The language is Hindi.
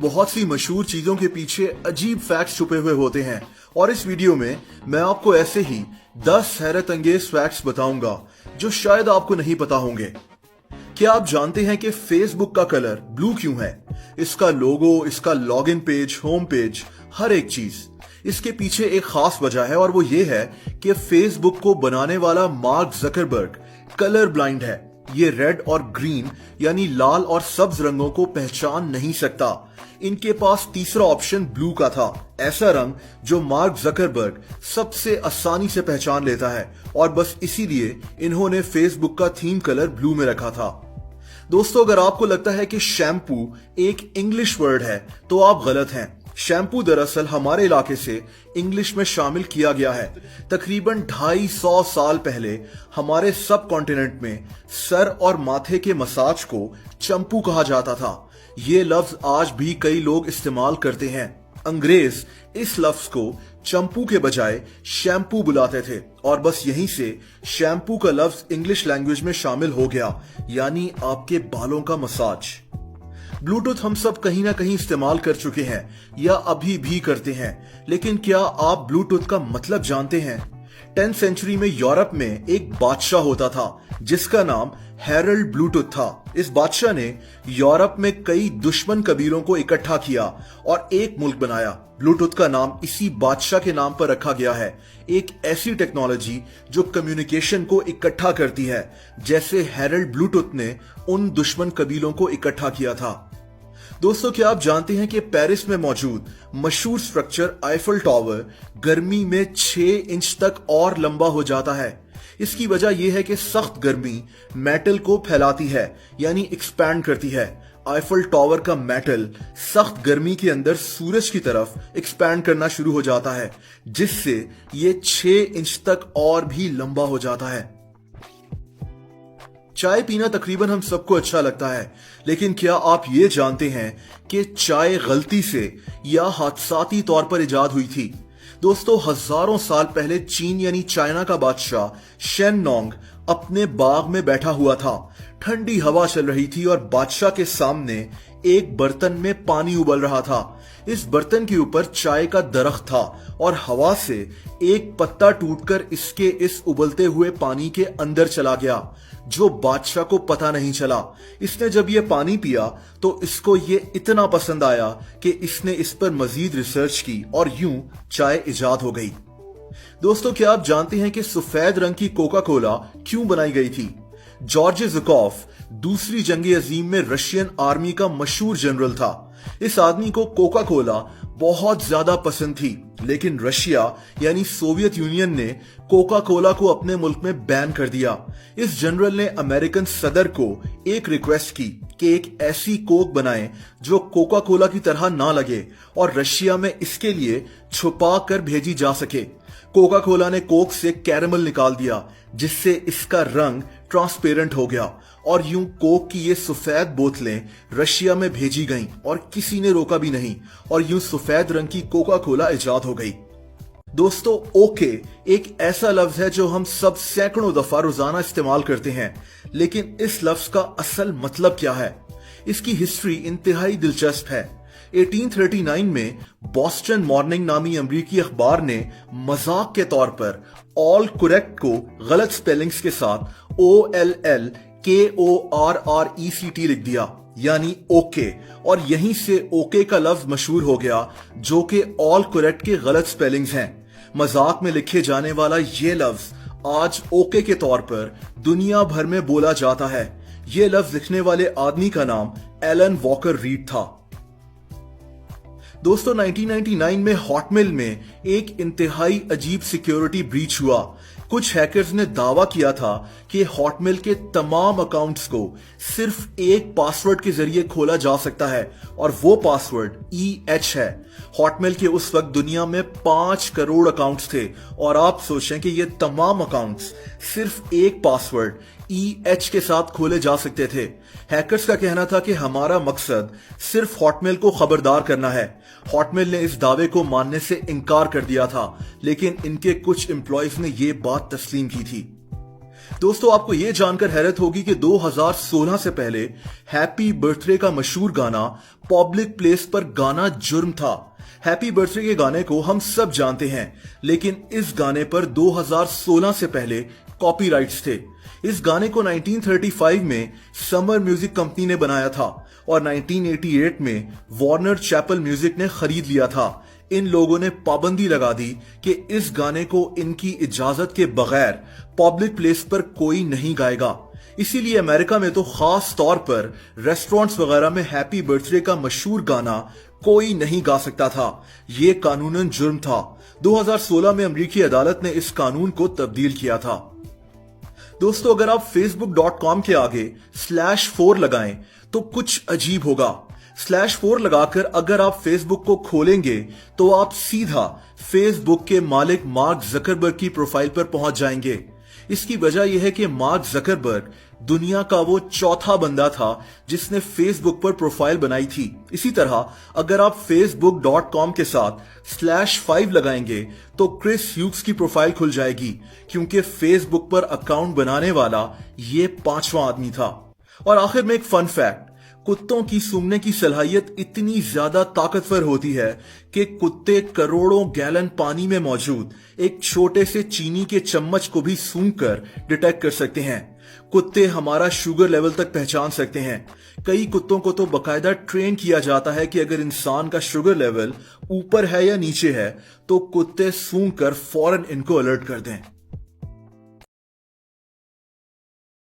बहुत सी मशहूर चीजों के पीछे अजीब फैक्ट्स छुपे हुए होते हैं और इस वीडियो में मैं आपको ऐसे ही 10 हैरत अंगेज फैक्ट्स बताऊंगा जो शायद आपको नहीं पता होंगे। क्या आप जानते हैं कि फेसबुक का कलर ब्लू क्यों है? इसका लोगो, इसका लॉगिन पेज, होम पेज, हर एक चीज। इसके पीछे एक खास वजह है और वो ये है कि फेसबुक को बनाने वाला मार्क जकरबर्ग कलर ब्लाइंड है। ये रेड और ग्रीन यानी लाल और सब्ज रंगों को पहचान नहीं सकता। इनके पास तीसरा ऑप्शन ब्लू का था, ऐसा रंग जो मार्क जकरबर्ग सबसे आसानी से पहचान लेता है और बस इसीलिए इन्होंने फेसबुक का थीम कलर ब्लू में रखा था। दोस्तों, अगर आपको लगता है कि शैम्पू एक इंग्लिश वर्ड है तो आप गलत हैं। शैम्पू दरअसल हमारे इलाके से इंग्लिश में शामिल किया गया है। तकरीबन 250 साल पहले हमारे सब कॉन्टिनेंट में सर और माथे के मसाज को चंपू कहा जाता था। ये लफ्ज आज भी कई लोग इस्तेमाल करते हैं। अंग्रेज इस लफ्ज को चंपू के बजाय शैम्पू बुलाते थे और बस यहीं से शैम्पू का लफ्ज इंग्लिश लैंग्वेज में शामिल हो गया, यानी आपके बालों का मसाज। ब्लूटूथ हम सब कहीं ना कहीं इस्तेमाल कर चुके हैं या अभी भी करते हैं, लेकिन क्या आप ब्लूटूथ का मतलब जानते हैं? 10th सेंचुरी में यूरोप में एक बादशाह होता था जिसका नाम हैरल्ड ब्लूटूथ था। इस बादशाह ने यूरोप में कई दुश्मन कबीलों को इकट्ठा किया और एक मुल्क बनाया। ब्लूटूथ का नाम इसी बादशाह के नाम पर रखा गया है, एक ऐसी टेक्नोलॉजी जो कम्युनिकेशन को इकट्ठा करती है, जैसे हैरल्ड ब्लूटूथ ने उन दुश्मन कबीलों को इकट्ठा किया था। दोस्तों, क्या आप जानते हैं कि पेरिस में मौजूद मशहूर स्ट्रक्चर आईफल टावर गर्मी में 6 इंच तक और लंबा हो जाता है? इसकी वजह यह है कि सख्त गर्मी मेटल को फैलाती है, यानी एक्सपैंड करती है। आईफल टावर का मेटल सख्त गर्मी के अंदर सूरज की तरफ एक्सपैंड करना शुरू हो जाता है, जिससे ये 6 इंच तक और भी लंबा हो जाता है। चाय पीना तकरीबन हम सबको अच्छा लगता है, लेकिन क्या आप ये जानते हैं कि चाय गलती से या हादसाती तौर पर इजाद हुई थी? दोस्तों, हजारों साल पहले चीन यानी चाइना का बादशाह शेन नोंग अपने बाग में बैठा हुआ था। ठंडी हवा चल रही थी और बादशाह के सामने एक बर्तन में पानी उबल रहा था। इस बर्तन के ऊपर चाय का दरख्त था और हवा से एक पत्ता टूटकर इसके इस उबलते हुए पानी के अंदर चला गया, जो बादशाह को पता नहीं चला। इसने जब ये पानी पिया तो इसको ये इतना पसंद आया कि इसने इस पर मजीद रिसर्च की और यूं चाय इजाद हो गई। दोस्तों, क्या आप जानते हैं कि सफेद रंग की कोका कोला क्यों बनाई गई थी? जॉर्ज ज़ुकॉफ दूसरी जंग अजीम में रशियन आर्मी का मशहूर जनरल था। इस आदमी को कोका कोला बहुत ज्यादा पसंद थी, लेकिन रशिया यानी सोवियत यूनियन ने कोका कोला को अपने मुल्क में बैन कर दिया। इस जनरल ने अमेरिकन सदर को एक रिक्वेस्ट की कि एक ऐसी कोक बनाएं जो कोका कोला की तरह ना लगे और रशिया में इसके लिए छुपा कर भेजी जा सके। कोका कोला ने कोक से कैरेमल निकाल दिया, जिससे इसका रंग ट्रांसपेरेंट हो गया और यूं कोक की ये सफेद बोतलें रशिया में भेजी गईं और किसी ने रोका भी नहीं और यूं सफेद रंग की कोका कोला इजाद हो गई। दोस्तों, ओके एक ऐसा लफ्ज है जो हम सब सैकड़ों दफा रोजाना इस्तेमाल करते हैं, लेकिन इस लफ्ज का असल मतलब क्या है? इसकी हिस्ट्री इंतहाई दिलचस्प है। 1839 में बॉस्टन मॉर्निंग नामी अमरीकी अखबार ने मजाक के तौर पर ऑल करेक्ट को गलत स्पेलिंग्स के साथ OLLKORRECT लिख दिया, यानी ओके, और यहीं से ओके का लफ्ज मशहूर हो गया, जो कि ऑल करेक्ट के गलत स्पेलिंग्स हैं। मजाक में लिखे जाने वाला ये लफ्ज आज ओके के तौर पर दुनिया भर में बोला जाता है। ये लफ्ज लिखने वाले आदमी का नाम एलन वॉकर रीड था। दोस्तों, 1999 में हॉटमेल में एक इंतहाई अजीब सिक्योरिटी ब्रीच हुआ। कुछ हैकर्स ने दावा किया था कि हॉटमेल के तमाम अकाउंट्स को सिर्फ एक पासवर्ड के जरिए खोला जा सकता है और वो पासवर्ड EH है। हॉटमेल के उस वक्त दुनिया में 5 करोड़ अकाउंट्स थे और आप सोचें कि ये तमाम अकाउंट्स सिर्फ एक पासवर्ड EH के साथ खोले जा सकते थे। हैकर्स का कहना था कि हमारा मकसद सिर्फ हॉटमेल को खबरदार करना है। हॉटमेल ने इस दावे को मानने से इनकार कर दिया था, लेकिन इनके कुछ एम्प्लॉयज ने ये बात तस्लीम की थी। दोस्तों, आपको यह जानकर हैरत होगी कि 2016 से पहले हैप्पी बर्थडे का मशहूर गाना पब्लिक प्लेस पर गाना जुर्म था। हैप्पी बर्थडे के गाने को हम सब जानते हैं, लेकिन इस गाने पर 2016 से पहले कॉपीराइट्स थे। इस गाने को 1935 में समर म्यूजिक कंपनी ने बनाया था और 1988 में वार्नर चैपल म्यूजिक ने खरीद लिया था। इन लोगों ने पाबंदी लगा दी कि इस गाने को इनकी इजाजत के बगैर पब्लिक प्लेस पर कोई नहीं गाएगा। इसीलिए अमेरिका में तो खास तौर पर रेस्टोरेंट्स वगैरह में हैप्पी बर्थडे का मशहूर गाना कोई नहीं गा सकता था। यह कानूनन जुर्म था। 2016 में अमेरिकी अदालत ने इस कानून को तब्दील किया था। दोस्तों, अगर आप facebook.com के आगे /4 लगाएं तो कुछ अजीब होगा। /4 लगाकर अगर आप फेसबुक को खोलेंगे तो आप सीधा फेसबुक के मालिक मार्क जकरबर्ग की प्रोफाइल पर पहुंच जाएंगे। इसकी वजह यह है कि मार्क जकरबर्ग दुनिया का वो चौथा बंदा था जिसने फेसबुक पर प्रोफाइल बनाई थी। इसी तरह अगर आप facebook.com के साथ /5 लगाएंगे तो क्रिस ह्यूग्स की प्रोफाइल खुल जाएगी, क्योंकि फेसबुक पर अकाउंट बनाने वाला ये 5वां आदमी था। और आखिर में एक फन फैक्ट, कुत्तों की सूंघने की सलाहियत इतनी ज्यादा ताकतवर होती है कि कुत्ते करोड़ों गैलन पानी में मौजूद एक छोटे से चीनी के चम्मच को भी सूंघकर डिटेक्ट कर सकते हैं। कुत्ते हमारा शुगर लेवल तक पहचान सकते हैं। कई कुत्तों को तो बकायदा ट्रेन किया जाता है कि अगर इंसान का शुगर लेवल ऊपर है या नीचे है तो कुत्ते सूंघकर फौरन इनको अलर्ट कर दें।